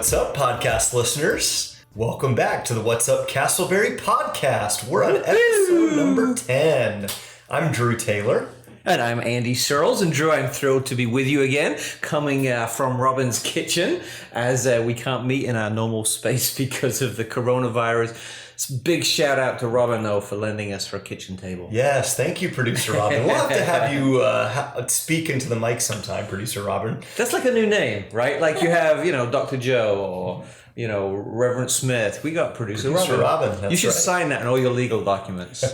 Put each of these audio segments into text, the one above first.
What's up, podcast listeners? Welcome back to the What's Up Castleberry podcast. We're on episode number 10. I'm Drew Taylor. And I'm Andy Searles. And Drew, I'm thrilled to be with you again, coming from Robin's kitchen, as we can't meet in our normal space because of the coronavirus. It's a big shout out to Robin, though, for lending us her kitchen table. Yes, thank you, Producer Robin. We'll have to have you speak into the mic sometime, Producer Robin. That's like a new name, right? Like you have, Dr. Joe or, Reverend Smith. We got Producer Robin. That's you should right. sign that in all your legal documents.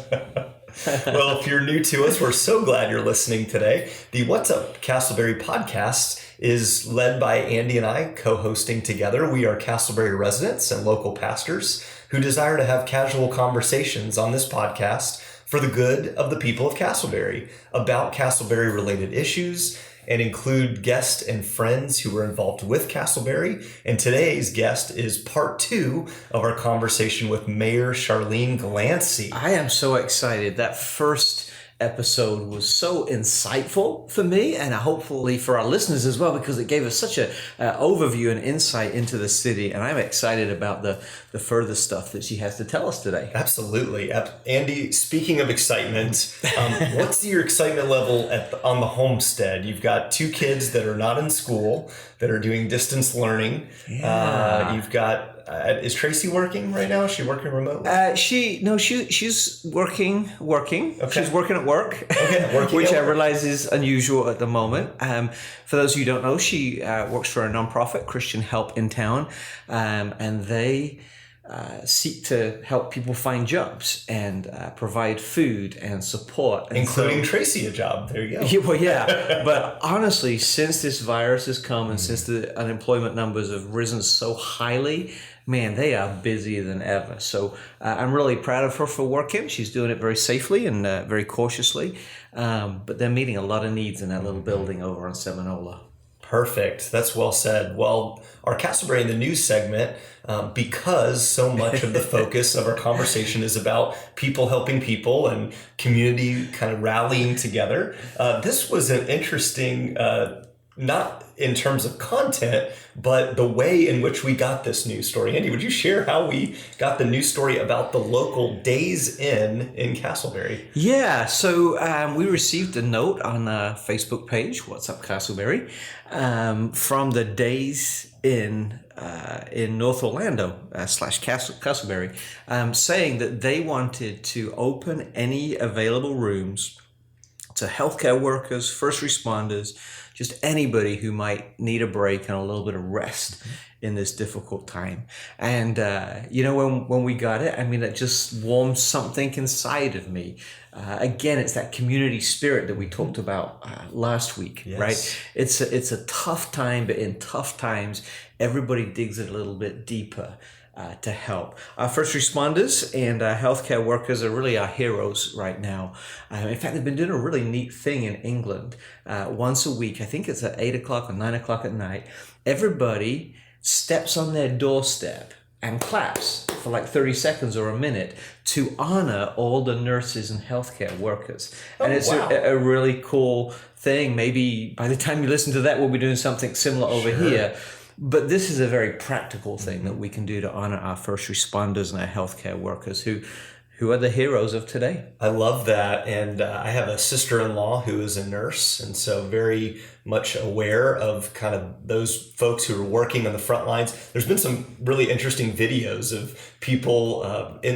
Well, if you're new to us, we're so glad you're listening today. The What's Up Castleberry podcast is led by Andy and I, co-hosting together. We are Castleberry residents and local pastors who desire to have casual conversations on this podcast for the good of the people of Castleberry about Castleberry-related issues and include guests and friends who were involved with Castleberry. And today's guest is part 2 of our conversation with Mayor Charlene Glancy. I am so excited. That first episode was so insightful for me and hopefully for our listeners as well, because it gave us such a overview and insight into the city. And I'm excited about the further stuff that she has to tell us today. Absolutely. Andy, speaking of excitement, what's your excitement level on the homestead? You've got 2 kids that are not in school, that are doing distance learning. Yeah. You've got, is Tracy working right now? Is she working remotely? She's working. Okay. She's working at work, which I realize is unusual at the moment. For those of you who don't know, she works for a nonprofit, Christian Help in Town, and they seek to help people find jobs and provide food and support. And including Tracy a job. There you go. Yeah, well, yeah. But honestly, since this virus has come and since the unemployment numbers have risen so highly, man, they are busier than ever. So I'm really proud of her for working. She's doing it very safely and very cautiously. But they're meeting a lot of needs in that little building over on Seminole. Perfect. That's well said. Well, our Castleberry in the News segment, because so much of the focus of our conversation is about people helping people and community kind of rallying together, this was an interesting, not in terms of content, but the way in which we got this news story. Andy, would you share how we got the news story about the local Days Inn in Castleberry? Yeah, so we received a note on the Facebook page, What's Up Castleberry, from the Days Inn in North Orlando / Castleberry, saying that they wanted to open any available rooms to healthcare workers, first responders, just anybody who might need a break and a little bit of rest in this difficult time. And, when we got it, I mean, it just warmed something inside of me. Again, it's that community spirit that we talked about last week, yes. Right? It's a tough time, but in tough times, everybody digs it a little bit deeper to help. Our first responders and healthcare workers are really our heroes right now. In fact, they've been doing a really neat thing in England. Once a week, I think it's at 8 o'clock or 9 o'clock at night, everybody steps on their doorstep and claps for like 30 seconds or a minute to honor all the nurses and healthcare workers. And it's a really cool thing. Maybe by the time you listen to that, we'll be doing something similar over here. But this is a very practical thing that we can do to honor our first responders and our healthcare workers who are the heroes of today. I love that. And I have a sister-in-law who is a nurse, and so very much aware of kind of those folks who are working on the front lines. There's been some really interesting videos of people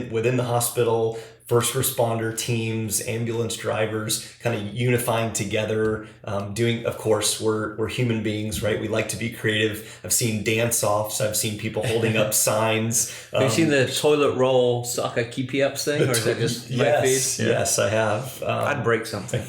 within the hospital, first responder teams, ambulance drivers, kind of unifying together, doing, of course, we're human beings, right? We like to be creative. I've seen dance-offs. I've seen people holding up signs. Have you seen the toilet roll soccer keepy-ups thing, or is that just my feed? Yes, I have. I'd break something.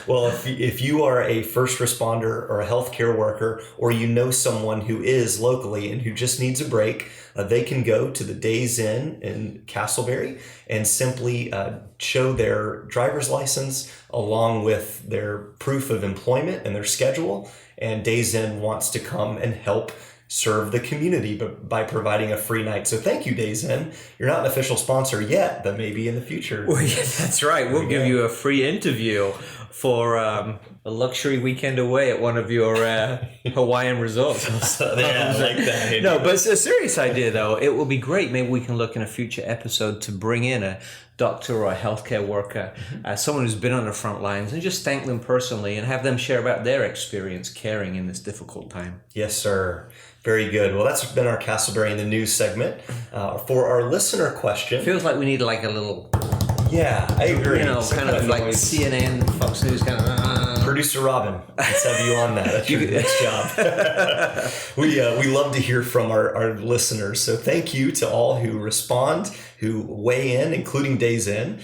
Well, if you are a first responder or a healthcare worker, or you know someone who is locally and who just needs a break, they can go to the Days Inn in Castleberry and simply show their driver's license along with their proof of employment and their schedule. And Days Inn wants to come and help serve the community by providing a free night. So thank you, Days Inn. You're not an official sponsor yet, but maybe in the future. Well, yeah, that's right. We'll give you a free interview for a luxury weekend away at one of your Hawaiian resorts. Yeah, I like that. No, but it's a serious idea, though. It will be great. Maybe we can look in a future episode to bring in a doctor or a healthcare worker, someone who's been on the front lines, and just thank them personally and have them share about their experience caring in this difficult time. Yes, sir. Very good. Well, that's been our Castleberry in the News segment. For our listener question. Feels like we need like a little... Yeah, I agree. You know, kind of like CNN, Fox News kind of... Producer Robin, let's have you on that. That's your next job. We love to hear from our listeners. So thank you to all who respond, who weigh in, including Days In.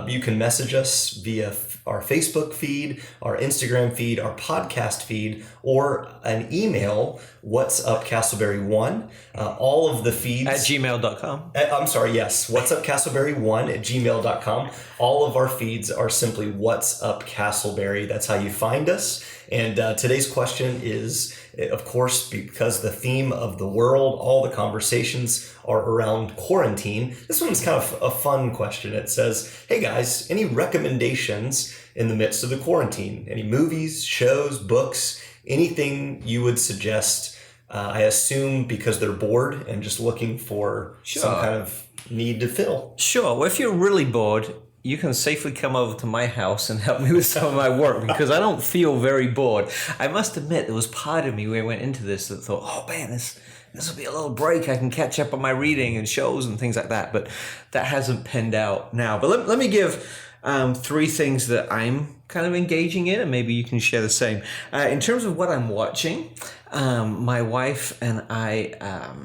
You can message us via our Facebook feed, our Instagram feed, our podcast feed, or an email, whatsupcastleberry1. All of the feeds... At gmail.com. I'm sorry, yes. whatsupcastleberry1 at gmail.com. All of our feeds are simply What's Up Castleberry. That's how you find us. And today's question is, of course, because the theme of the world, all the conversations are around quarantine. This one's kind of a fun question. It says, hey guys, any recommendations in the midst of the quarantine? Any movies, shows, books, anything you would suggest? I assume because they're bored and just looking for some kind of need to fill. Sure. Well, if you're really bored, you can safely come over to my house and help me with some of my work because I don't feel very bored. I must admit, there was part of me when I went into this that thought, oh man, this will be a little break. I can catch up on my reading and shows and things like that. But that hasn't penned out now. But let me give 3 things that I'm kind of engaging in, and maybe you can share the same. In terms of what I'm watching, my wife and I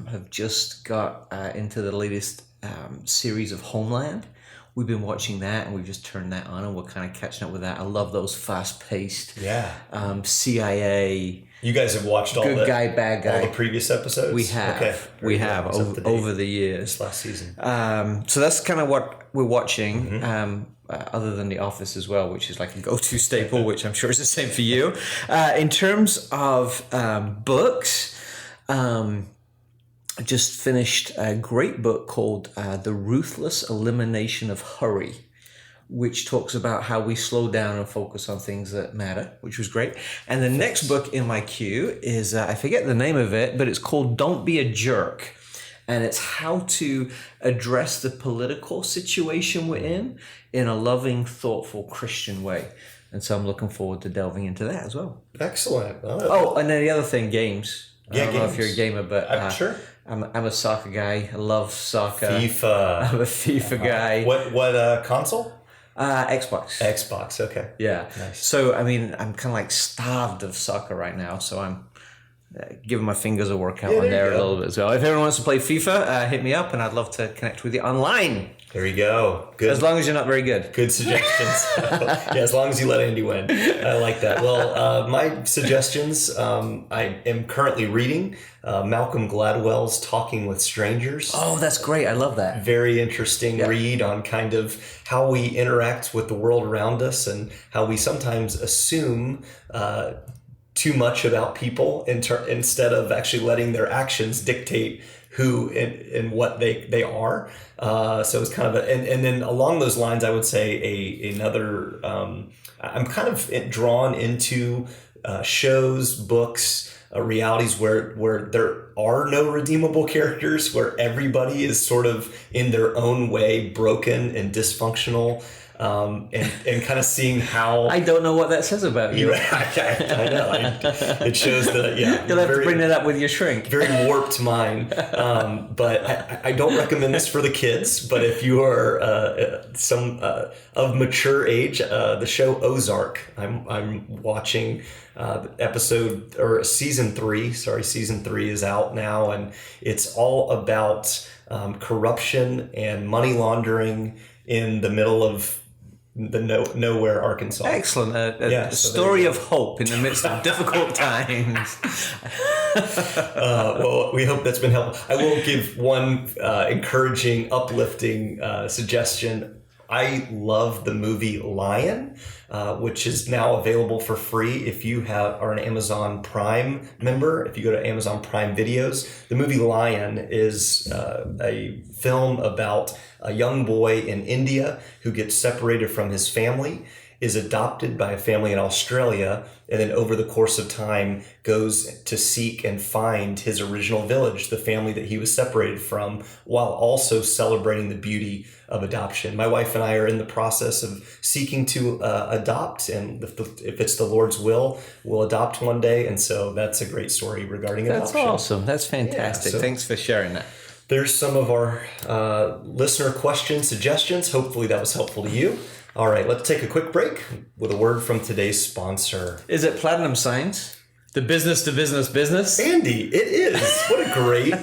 have just got into the latest series of Homeland. We've been watching that, and we've just turned that on, and we're kind of catching up with that. I love those fast-paced CIA. You guys have watched all good guy, bad guy. All the previous episodes? We have. Okay. We have over the years. This last season. So that's kind of what we're watching, other than The Office as well, which is like a go-to staple, which I'm sure is the same for you. In terms of books, I just finished a great book called The Ruthless Elimination of Hurry, which talks about how we slow down and focus on things that matter, which was great. And the next book in my queue is, I forget the name of it, but it's called Don't Be a Jerk. And it's how to address the political situation we're in a loving, thoughtful, Christian way. And so I'm looking forward to delving into that as well. Excellent. Oh, and then the other thing, games. I don't know if you're a gamer, but I'm sure. I'm a soccer guy. I love soccer. FIFA. I'm a FIFA guy. What console? Xbox. Xbox, okay. Yeah. Nice. So, I mean, I'm kind of like starved of soccer right now, so I'm giving my fingers a workout on there a little bit as well. If everyone wants to play FIFA, hit me up, and I'd love to connect with you online. There you go. Good. As long as you're not very good. Good suggestions. Yeah, as long as you let Andy win. I like that. Well, my suggestions, I am currently reading Malcolm Gladwell's Talking with Strangers. Oh, that's great. I love that. Very interesting read on kind of how we interact with the world around us and how we sometimes assume too much about people instead of actually letting their actions dictate who and what they are. So it's kind of and then along those lines, I would say another. I'm kind of drawn into shows, books, realities where there are no redeemable characters, where everybody is sort of in their own way broken and dysfunctional. And kind of seeing how... I don't know what that says about you. I know. It shows that, You'll have to bring that up with your shrink. Very warped mind. But I don't recommend this for the kids. But if you are of mature age, the show Ozark, I'm watching season 3. Sorry, season 3 is out now. And it's all about corruption and money laundering in the middle of nowhere, Arkansas. Excellent. A story of hope in the midst of difficult times. Well, we hope that's been helpful. I will give one encouraging, uplifting suggestion. I love the movie Lion, which is now available for free if you are an Amazon Prime member. If you go to Amazon Prime Videos, the movie Lion is a film about a young boy in India who gets separated from his family is adopted by a family in Australia, and then over the course of time goes to seek and find his original village, the family that he was separated from, while also celebrating the beauty of adoption. My wife and I are in the process of seeking to adopt, and if it's the Lord's will, we'll adopt one day. And so that's a great story regarding adoption. That's awesome. That's fantastic. Yeah, so thanks for sharing that. there's some of our listener questions, suggestions. Hopefully that was helpful to you. All right, let's take a quick break with a word from today's sponsor. Is it Platinum Signs? The business to business business? Andy, it is. What a great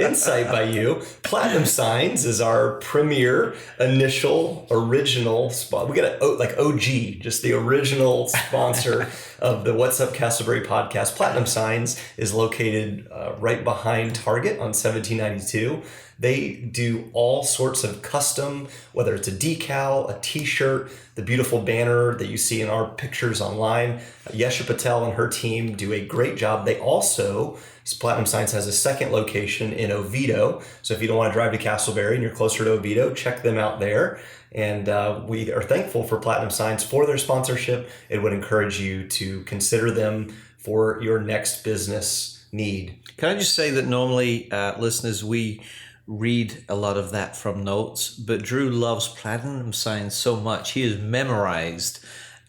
insight by you. Platinum Signs is our premier, initial, original spot. We got like OG, just the original sponsor of the What's Up Castleberry podcast. Platinum Signs is located right behind Target on 1792. They do all sorts of custom, whether it's a decal, a t-shirt, the beautiful banner that you see in our pictures online. Yesha Patel and her team do a great job. They also, Platinum Signs has a second location in Oviedo. So if you don't want to drive to Castleberry and you're closer to Oviedo, check them out there. And we are thankful for Platinum Signs for their sponsorship. It would encourage you to consider them for your next business need. Can I just say that normally, listeners, we read a lot of that from notes, but Drew loves Platinum Signs so much he has memorized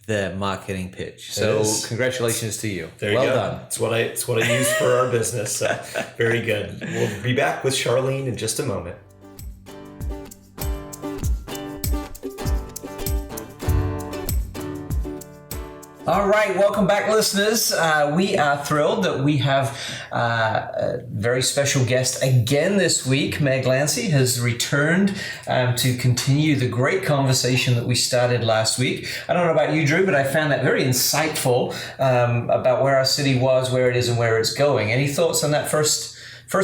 their marketing pitch. So congratulations to you. There you well go. done. It's what I use for our business. So very good. We'll be back with Charlene in just a moment. All right, welcome back, listeners. We are thrilled that we have a very special guest again this week. Meg Glancy has returned to continue the great conversation that we started last week. I don't know about you, Drew, but I found that very insightful about where our city was, where it is, and where it's going. Any thoughts on that first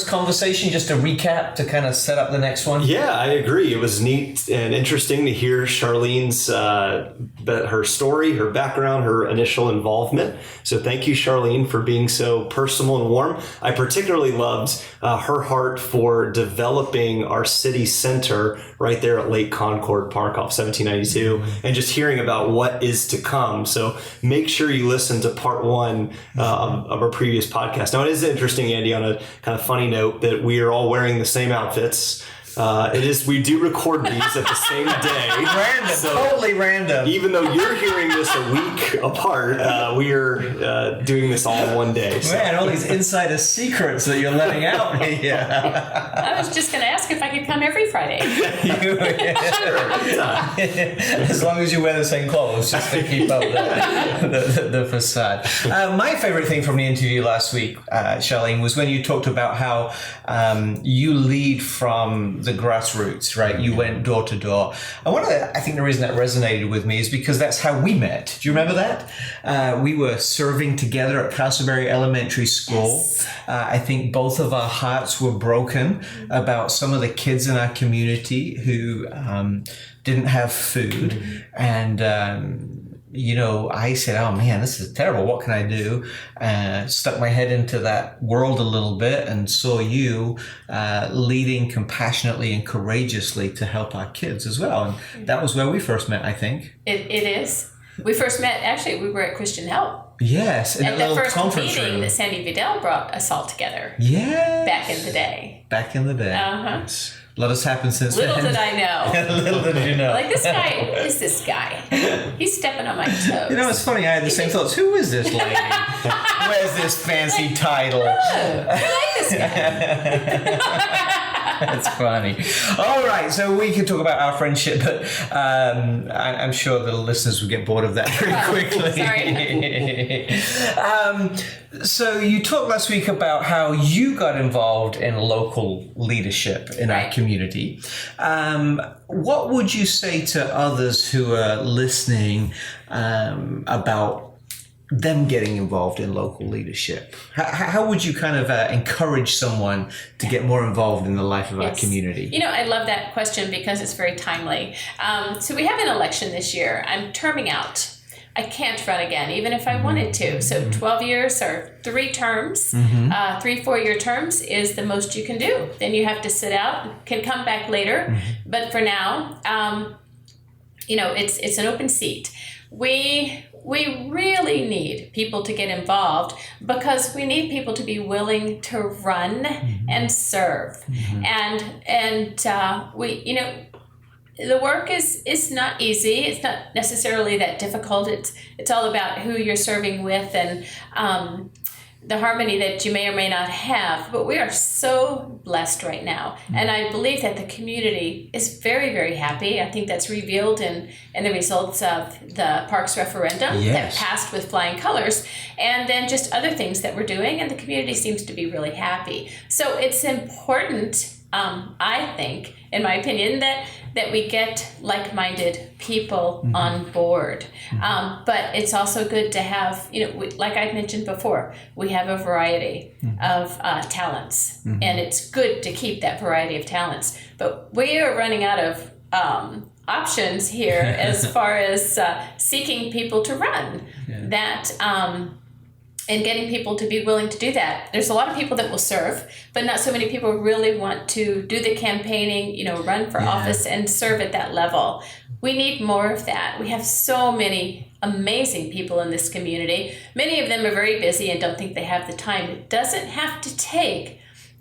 conversation, just a recap to kind of set up the next one? Yeah, I agree. It was neat and interesting to hear Charlene's her story, her background, her initial involvement. So thank you, Charlene, for being so personal and warm. I particularly loved her heart for developing our city center right there at Lake Concord Park off 1792 and just hearing about what is to come. So make sure you listen to part one of our previous podcast. Now, it is interesting, Andy, on a kind of funny note that we are all wearing the same outfits. We do record these at the same day. Random, totally random. Even though you're hearing this a week apart, we are doing this all in one day. So. Man, all these insider secrets that you're letting out. Yeah. I was just going to ask if I could come every Friday. As long as you wear the same clothes, just to keep up the facade. My favorite thing from the interview last week, Charlene, was when you talked about how you lead from the grassroots, right? You went door to door. I think the reason that resonated with me is because that's how we met. Do you remember that? We were serving together at Castleberry Elementary School. Yes. I think both of our hearts were broken about some of the kids in our community who didn't have food. And I said, oh man, this is terrible. What can I do? Stuck my head into that world a little bit and saw you leading compassionately and courageously to help our kids as well. And that was where we first met, I think. It is. We first met, actually, we were at Christian Help. Yes, in at a the little first conference meeting room. that Sandy Vidal brought us all together. Yeah. Back in the day. Back in the day. Uh-huh. A lot has happened since Little then. did I know. Little did you know. Like, this guy, who is this guy? He's stepping on my toes. You know, it's funny. I had the same thoughts. Who is this lady? Where's this fancy title? I like this guy. That's funny. All right, so we can talk about our friendship, but I'm sure the listeners would get bored of that very quickly. Sorry. So you talked last week about how you got involved in local leadership in our community. What would you say to others who are listening about them getting involved in local leadership? How would you kind of encourage someone to get more involved in the life of our community? You know, I love that question because it's very timely. So we have an election this year. I'm terming out. I can't run again, even if I wanted to. So 12 years or 3 terms, 3 4-year terms is the most you can do. Then you have to sit out, can come back later. But for now, it's an open seat. we really need people to get involved, because we need people to be willing to run and serve. And we, the work is not easy. It's not necessarily that difficult. It's all about who you're serving with, and the harmony that you may or may not have. But we are so blessed right now. And I believe that the community is very, very happy. I think that's revealed in the results of the Parks referendum that passed with flying colors, and then just other things that we're doing, and the community seems to be really happy. So it's important, I think, in my opinion, that we get like-minded people on board. But it's also good to have, like I mentioned before, we have a variety of talents, and it's good to keep that variety of talents. But we are running out of options here as far as seeking people to run that. And getting people to be willing to do that. There's a lot of people that will serve, but not so many people really want to do the campaigning, run for office and serve at that level. We need more of that. We have so many amazing people in this community. Many of them are very busy and don't think they have the time. It doesn't have to take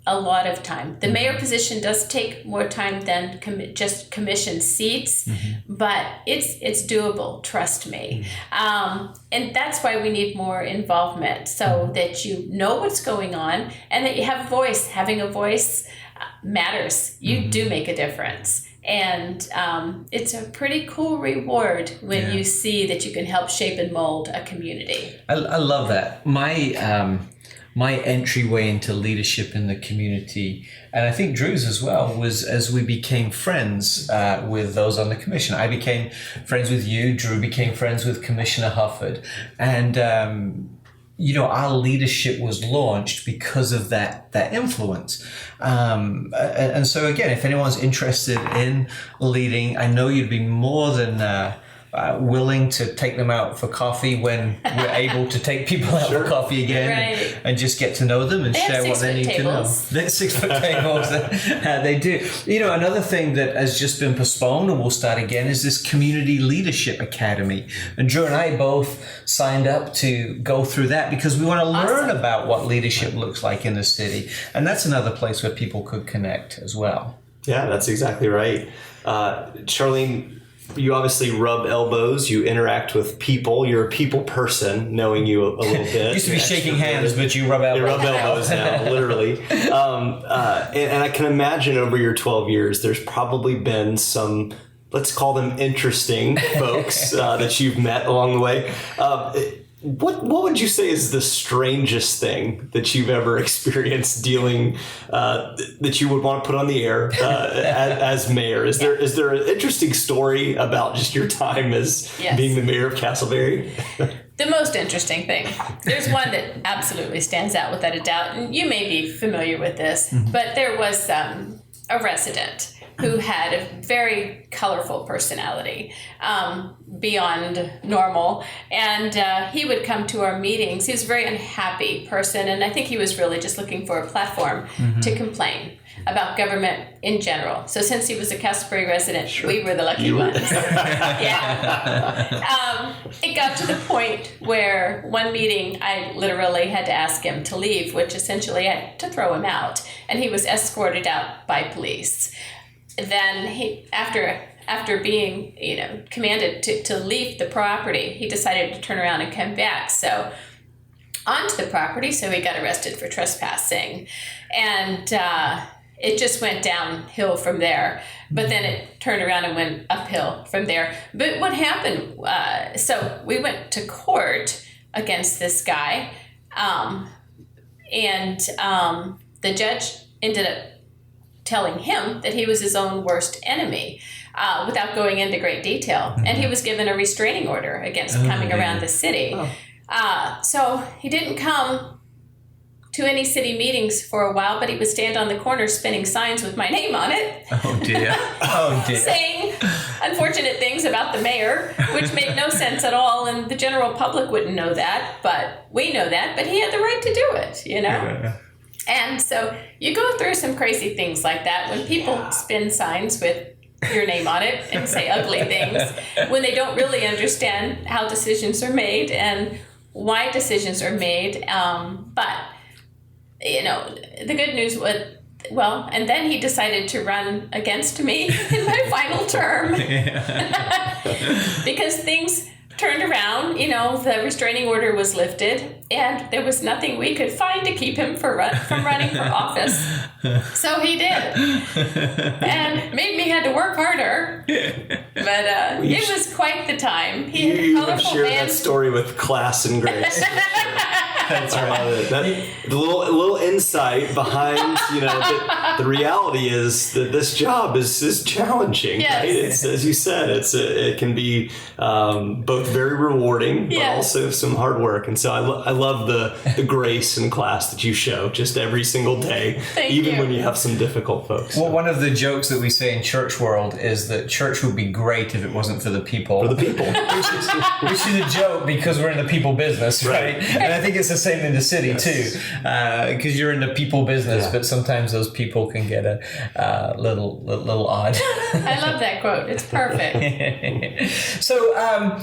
a lot of time. The mayor position does take more time than just commission seats, but it's doable, trust me. And that's why we need more involvement, so that you know what's going on and that you have a voice. Having a voice matters. You do make a difference. And it's a pretty cool reward when you see that you can help shape and mold a community. I love that. My entryway into leadership in the community, and I think Drew's as well, was as we became friends with those on the commission. I became friends with you. Drew became friends with Commissioner Hufford. And, our leadership was launched because of that influence. And so, again, if anyone's interested in leading, I know you'd be more than willing to take them out for coffee when we're able to take people out for coffee again, and just get to know them and share what they need to know. They're 6-foot tables. They do. Another thing that has just been postponed and will start again is this Community Leadership Academy. And Drew and I both signed up to go through that because we want to learn about what leadership looks like in the city. And that's another place where people could connect as well. Yeah, that's exactly right. Charlene, you obviously rub elbows, you interact with people, you're a people person, knowing you a little bit. Used to be shaking hands, but you rub elbows. You rub elbows now, literally. And I can imagine over your 12 years, there's probably been some, let's call them interesting folks that you've met along the way. What would you say is the strangest thing that you've ever experienced dealing that you would want to put on the air as mayor? Is there an interesting story about just your time as being the mayor of Castleberry? The most interesting thing. There's one that absolutely stands out without a doubt, and you may be familiar with this, but there was a resident who had a very colorful personality, beyond normal. And he would come to our meetings. He was a very unhappy person, and I think he was really just looking for a platform to complain about government in general. So since he was a Castleberry resident, we were the lucky ones. It got to the point where one meeting I literally had to ask him to leave, which essentially I had to throw him out, and he was escorted out by police. Then he, after being, commanded to leave the property, he decided to turn around and come back. So onto the property, so he got arrested for trespassing, and it just went downhill from there. But then it turned around and went uphill from there. But what happened? So we went to court against this guy, and the judge ended up telling him that he was his own worst enemy, without going into great detail. And he was given a restraining order against coming around the city. So he didn't come to any city meetings for a while, but he would stand on the corner spinning signs with my name on it. Oh dear. Oh dear. Saying unfortunate things about the mayor, which made no sense at all, and the general public wouldn't know that, but we know that, but he had the right to do it, Yeah. And so you go through some crazy things like that when people spin signs with your name on it and say ugly things when they don't really understand how decisions are made and why decisions are made. But, the good news was, and then he decided to run against me in my final term because things turned around. The restraining order was lifted and there was nothing we could find to keep him from running for office. So he did, and made me had to work harder. But it was quite the time. He had a colorful shared man. that story with class and grace. That's right. The little insight behind, the reality is that this job is challenging. Yes. Right? It's, as you said, it can be both very rewarding, but also some hard work. And so I love the grace and class that you show just every single day, even when you have some difficult folks. Well, one of the jokes that we say in church world is that church would be great if it wasn't for the people. For the people. which is a joke because we're in the people business, right? And I think it's the same in the city too, because you're in the people business, but sometimes those people can get a little odd. I love that quote. It's perfect. So,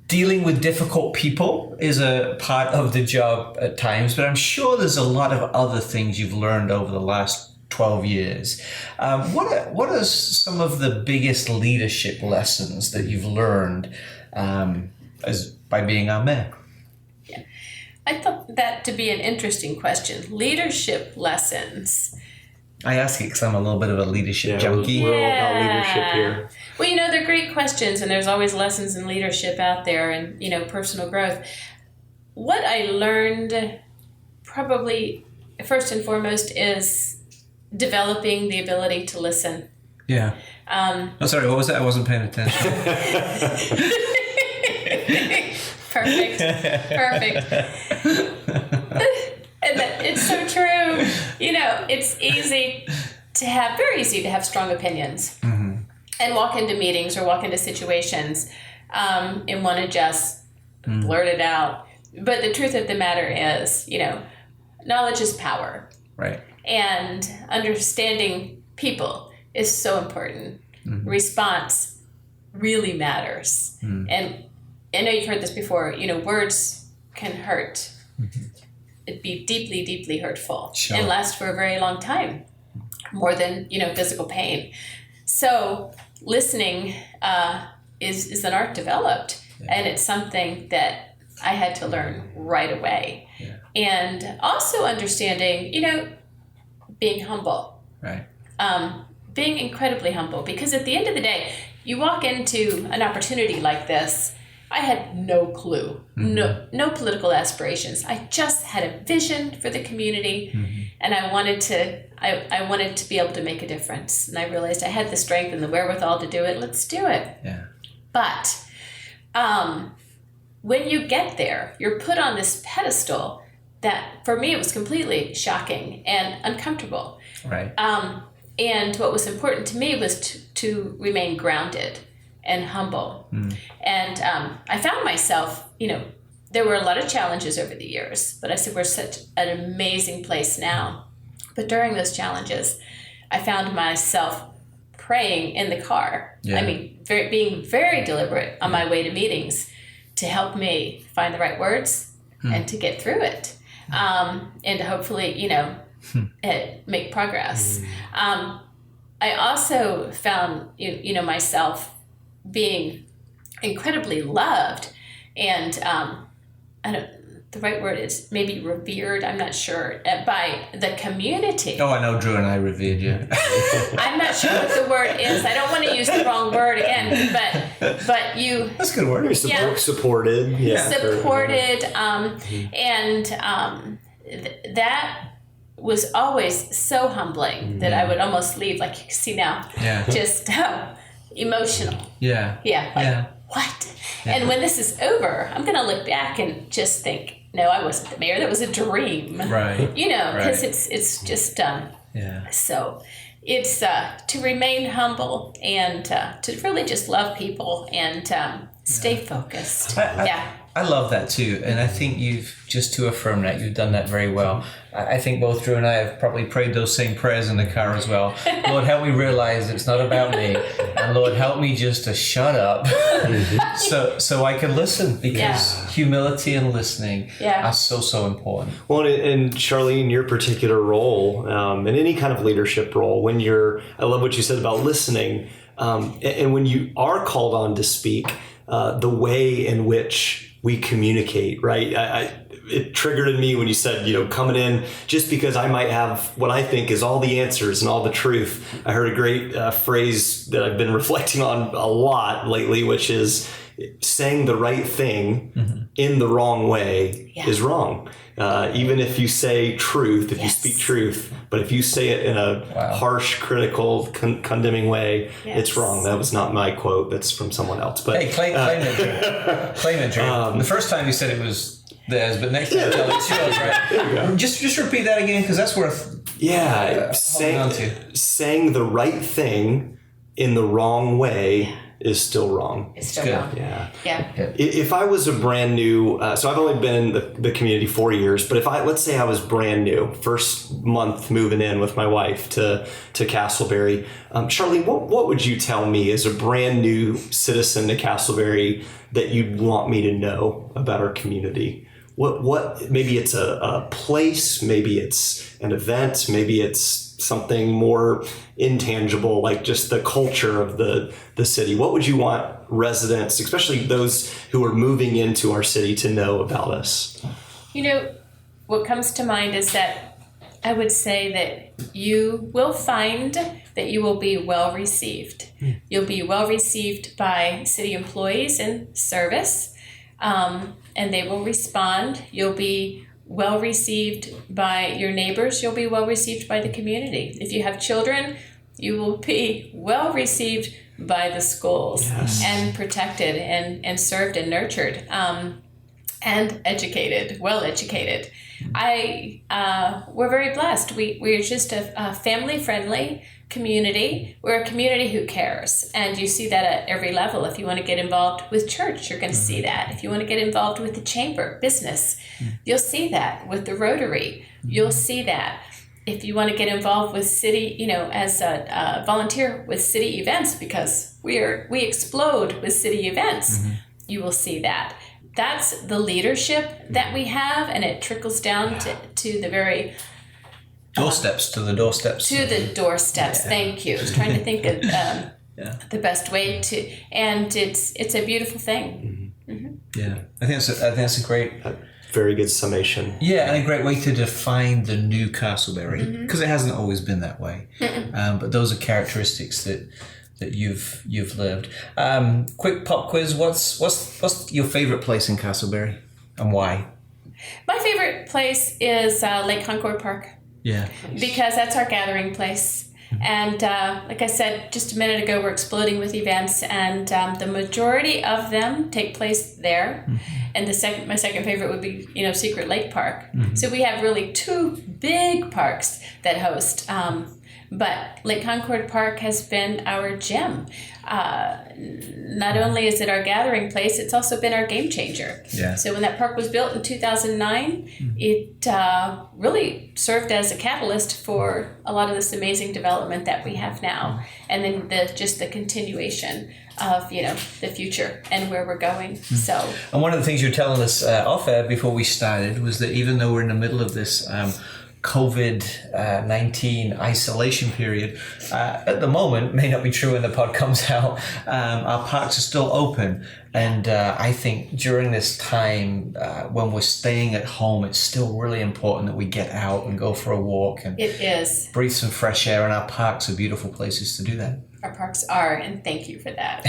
dealing with difficult people is a part of the job at times, but I'm sure there's a lot of other things you've learned over the last 12 years. What are some of the biggest leadership lessons that you've learned by being our mayor? Yeah. I thought that to be an interesting question. Leadership lessons. I ask it because I'm a little bit of a leadership junkie. We're all about leadership here. Well, they're great questions, and there's always lessons in leadership out there and, personal growth. What I learned probably first and foremost is developing the ability to listen. Yeah. Sorry, what was that? I wasn't paying attention. Perfect. And it's so true. It's very easy to have strong opinions and walk into meetings or walk into situations and want to just blurt it out. But the truth of the matter is, knowledge is power. Right. And understanding people is so important. Response really matters. And I know you've heard this before, words can hurt. It'd be deeply, deeply hurtful and last for a very long time, more than, physical pain. So listening is an art developed, and it's something that I had to learn right away. Yeah. And also understanding, being humble. Right. Being incredibly humble, because at the end of the day, you walk into an opportunity like this. I had no clue, no political aspirations. I just had a vision for the community, and I wanted to be able to make a difference. And I realized I had the strength and the wherewithal to do it. Let's do it. Yeah. But when you get there, you're put on this pedestal that, for me, it was completely shocking and uncomfortable. Right. And what was important to me was to remain grounded and humble. And I found myself, there were a lot of challenges over the years, but I said, we're such an amazing place now. But during those challenges, I found myself praying in the car. Yeah. Being very deliberate on my way to meetings to help me find the right words and to get through it. And to hopefully, make progress. I also found, myself being incredibly loved and the right word is maybe revered, I'm not sure, by the community. Oh, I know Drew and I revered you. I'm not sure what the word is. I don't want to use the wrong word again, but you... That's a good word. Supported. Yeah. Supported. And that was always so humbling that I would almost leave, like you can see now, just emotional. Yeah. What? Yeah. And when this is over, I'm going to look back and just think, no, I wasn't the mayor. That was a dream. Right. Because it's just, so it's to remain humble and to really just love people and stay focused. I I love that too. And I think just to affirm that, you've done that very well. I think both Drew and I have probably prayed those same prayers in the car as well. Lord, help me realize it's not about me. And Lord, help me just to shut up so I can listen, because humility and listening are so important. Well, and Charlene, your particular role, in any kind of leadership role, I love what you said about listening, and when you are called on to speak, the way in which we communicate, right? It triggered in me when you said, coming in just because I might have what I think is all the answers and all the truth. I heard a great phrase that I've been reflecting on a lot lately, which is saying the right thing in the wrong way is wrong. Even if you say truth, if you speak truth, but if you say it in a harsh, critical, condemning way, it's wrong. That was not my quote. That's from someone else. But hey, claim it, Drew. Claim it, Drew. The first time you said it was theirs, but next time tell it's yours, right? Just repeat that again, because that's worth saying the right thing in the wrong way is still wrong. It's still wrong. Yeah. Yeah. If I was a brand new, so I've only been in the community 4 years, but let's say I was brand new, first month moving in with my wife to Castleberry, Charlene, what would you tell me as a brand new citizen to Castleberry that you'd want me to know about our community? What maybe it's a place, maybe it's an event, maybe it's something more intangible, like just the culture of the city. What would you want residents, especially those who are moving into our city, to know about us? What comes to mind is that I would say that you will find that you will be well received. You'll be well received by city employees in service, and they will respond. You'll be well received by your neighbors. You'll be well received by the community. If you have children, you will be well received by the schools and protected and served and nurtured and educated, well educated. We're very blessed. We're just a family-friendly community. We're a community who cares, and you see that at every level. If you want to get involved with church, you're going to see that. If you want to get involved with the chamber, business, you'll see that. With the Rotary, you'll see that. If you want to get involved with city, as a volunteer with city events, because we explode with city events, you will see that. That's the leadership that we have, and it trickles down to the very doorsteps. To the doorsteps. Thank you. I was trying to think of the best way to, and it's a beautiful thing. Yeah, I think that's a great, very good summation. Yeah, and a great way to define the new Castleberry, because it hasn't always been that way. But those are characteristics that you've lived. Quick pop quiz: what's your favorite place in Castleberry, and why? My favorite place is Lake Concord Park. Yeah, because that's our gathering place. And like I said just a minute ago, we're exploding with events, and the majority of them take place there. And my second favorite would be Secret Lake Park. So we have really two big parks that host. But Lake Concord Park has been our gem. Not only is it our gathering place, it's also been our game changer. Yeah. So when that park was built in 2009, it really served as a catalyst for a lot of this amazing development that we have now. And then the continuation of the future and where we're going. So. And one of the things you were telling us off air before we started was that even though we're in the middle of this COVID-19 isolation period, at the moment, may not be true when the pod comes out, our parks are still open. And I think during this time, when we're staying at home, it's still really important that we get out and go for a walk and it is. Breathe some fresh air. And our parks are beautiful places to do that. Our parks are, and thank you for that.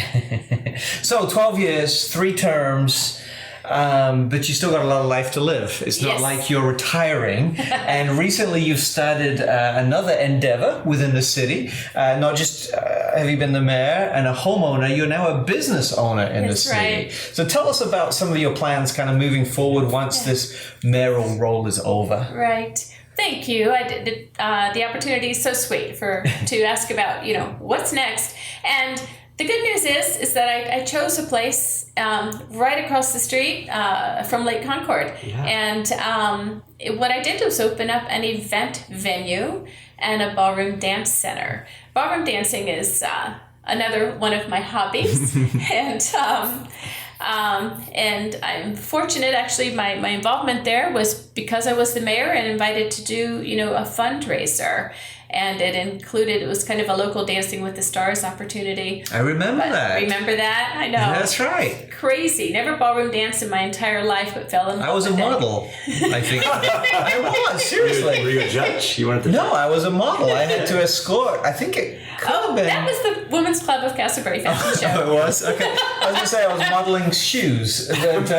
So 12 years, 3 terms. But you still got a lot of life to live. It's not like you're retiring. And recently you've started another endeavor within the city. Not just have you been the mayor and a homeowner, you're now a business owner in the city. Right. So tell us about some of your plans kind of moving forward once this mayoral role is over. Right. Thank you. The opportunity is so sweet to ask about, what's next. And the good news is that I chose a place right across the street from Lake Concord. Yeah. And what I did was open up an event venue and a ballroom dance center. Ballroom dancing is another one of my hobbies. And I'm fortunate, actually, my involvement there was because I was the mayor and invited to do, a fundraiser. And it was kind of a local Dancing with the Stars opportunity. I remember that. Remember that? I know. That's right. Crazy. Never ballroom danced in my entire life, but fell in love I was a with it. model, I think. I was, seriously. Were you a judge? You wanted to? No, I was a model. I had to escort. I think it could have been. That was the Women's Club of Castleberry Fashion Show. Oh, it was? Okay. I was going to say I was modeling shoes. But,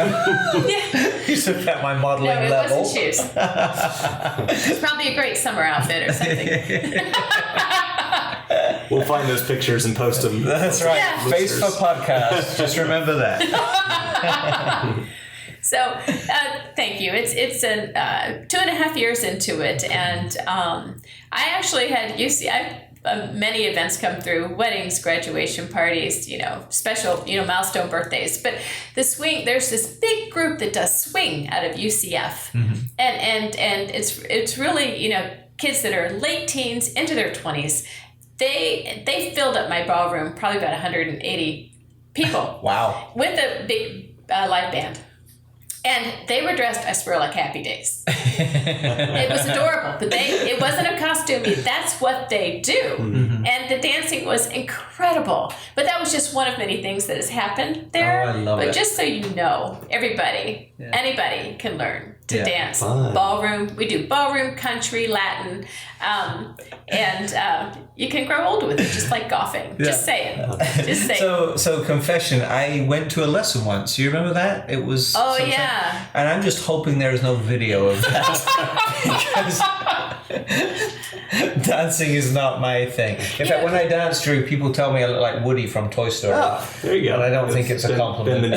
used to at my modeling No, it level. wasn't shoes. It's probably a great summer outfit or something. We'll find those pictures and post them. That's right. Yeah. Face for podcast. Just remember that. So, thank you. It's 2.5 years into it, and I actually had many events come through: weddings, graduation parties, special, milestone birthdays. But there's this big group that does swing out of UCF, and it's really kids that are late teens into their 20s. They filled up my ballroom, probably about 180 people. Wow. With a big live band. And they were dressed, I swear, like Happy Days. It was adorable, but it wasn't a costume. That's what they do. Mm-hmm. And the dancing was incredible. But that was just one of many things that has happened there. Oh, I love it. But just so you know, anybody can learn to dance. Fun. Ballroom, we do ballroom, country, Latin, and you can grow old with it, just like golfing. Yeah. Just say it. Just say it. So confession, I went to a lesson once. You remember that? It was Yeah. And I'm just hoping there is no video of that. Because dancing is not my thing. In fact, when I dance, Drew, people tell me I look like Woody from Toy Story. Oh, there you go. But I don't think it's a compliment.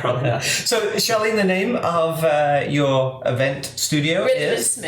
Probably not. So, Charlene, the name of your event studio is?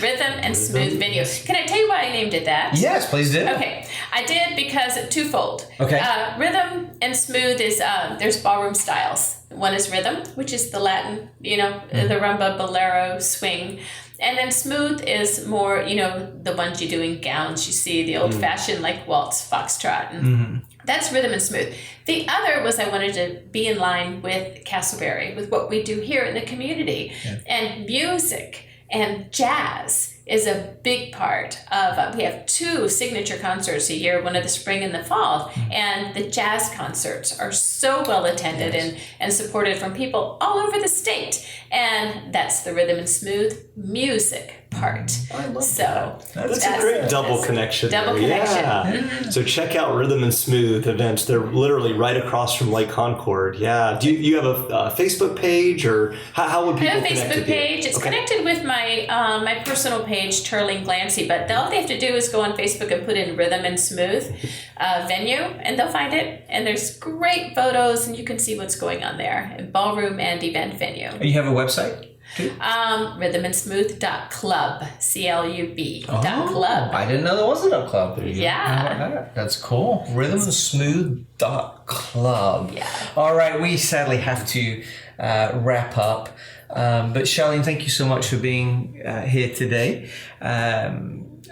Rhythm and Smooth Venue. Can I tell you why I named it that? Yes, please do. Okay, I did because twofold. Okay. Rhythm and smooth is there's ballroom styles. One is rhythm, which is the Latin, the rumba, bolero, swing. And then smooth is more, the ones you do in gowns. You see the old-fashioned, like waltz, foxtrot. And that's rhythm and smooth. The other was I wanted to be in line with Castleberry, with what we do here in the community. Yeah. And music and jazz is a big part of, we have 2 signature concerts a year, one in the spring and the fall, and the jazz concerts are so well attended and supported from people all over the state, and that's the rhythm and smooth music part. I love that. That's a great double connection. Double connection. Yeah. Mm-hmm. So check out Rhythm and Smooth events. They're literally right across from Lake Concord. Yeah. Do you have a Facebook page, or how would people connect with you? I have a Facebook page. It's connected with my my personal page, Charlene Glancy, but all they have to do is go on Facebook and put in Rhythm and Smooth venue, and they'll find it. And there's great photos, and you can see what's going on there. Ballroom and event venue. You have a website? Rhythmandsmooth.club, CLUB. I didn't know there was a .club. Yeah. That's cool. Rhythmandsmooth.club. Yeah. All right, we sadly have to wrap up. But Charlene, thank you so much for being here today.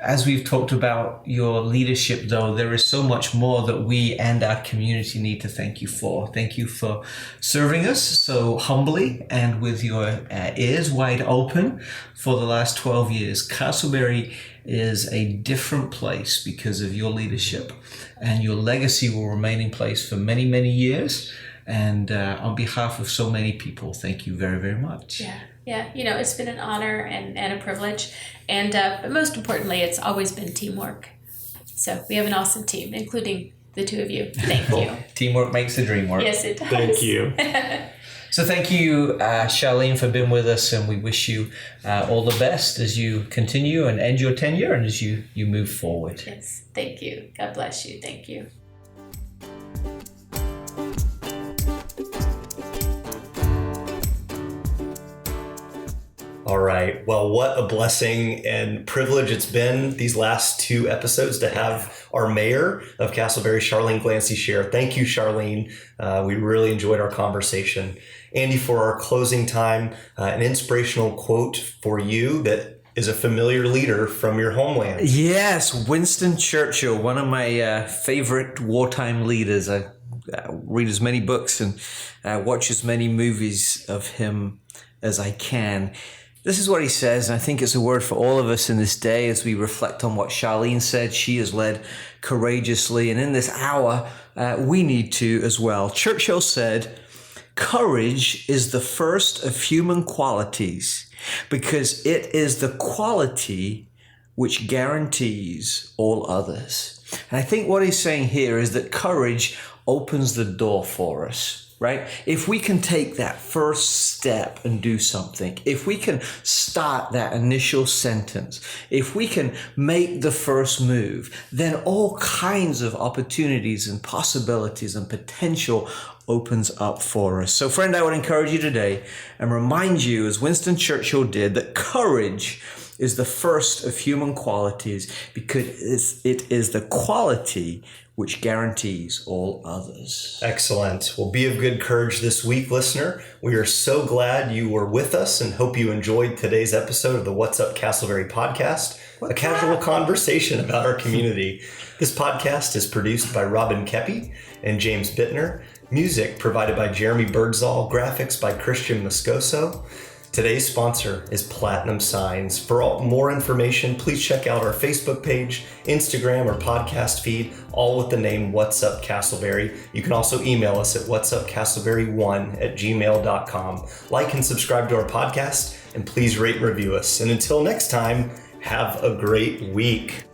As we've talked about your leadership, though, there is so much more that we and our community need to thank you for. Thank you for serving us so humbly and with your ears wide open for the last 12 years. Castleberry is a different place because of your leadership, and your legacy will remain in place for many, many years. And on behalf of so many people, thank you very, very much. Yeah, it's been an honor and a privilege. And but most importantly, it's always been teamwork. So we have an awesome team, including the 2 of you. Thank you. Teamwork makes the dream work. Yes, it does. Thank you. So thank you, Charlene, for being with us, and we wish you all the best as you continue and end your tenure and as you move forward. Yes, thank you. God bless you. Thank you. All All right. Well, what a blessing and privilege it's been these last 2 episodes to have our mayor of Castleberry, Charlene Glancy, share. Thank you, Charlene. We really enjoyed our conversation. Andy, for our closing time, an inspirational quote for you that is a familiar leader from your homeland. Yes, Winston Churchill, one of my favorite wartime leaders. I read as many books and watch as many movies of him as I can. This is what he says, and I think it's a word for all of us in this day as we reflect on what Charlene said. She has led courageously, and in this hour, we need to as well. Churchill said, "Courage is the first of human qualities because it is the quality which guarantees all others." And I think what he's saying here is that courage opens the door for us. Right? If we can take that first step and do something, if we can start that initial sentence, if we can make the first move, then all kinds of opportunities and possibilities and potential opens up for us. So friend, I would encourage you today and remind you, as Winston Churchill did, that courage is the first of human qualities because it is the quality which guarantees all others. Excellent. Well, be of good courage this week, listener. We are so glad you were with us and hope you enjoyed today's episode of the What's Up Castleberry podcast, a casual conversation about our community. This podcast is produced by Robin Kepi and James Bittner. Music provided by Jeremy Birdsall. Graphics by Christian Moscoso. Today's sponsor is Platinum Signs. For more information, please check out our Facebook page, Instagram, or podcast feed, all with the name What's Up Castleberry. You can also email us at whatsupcastleberry1@gmail.com. Like and subscribe to our podcast, and please rate and review us. And until next time, have a great week.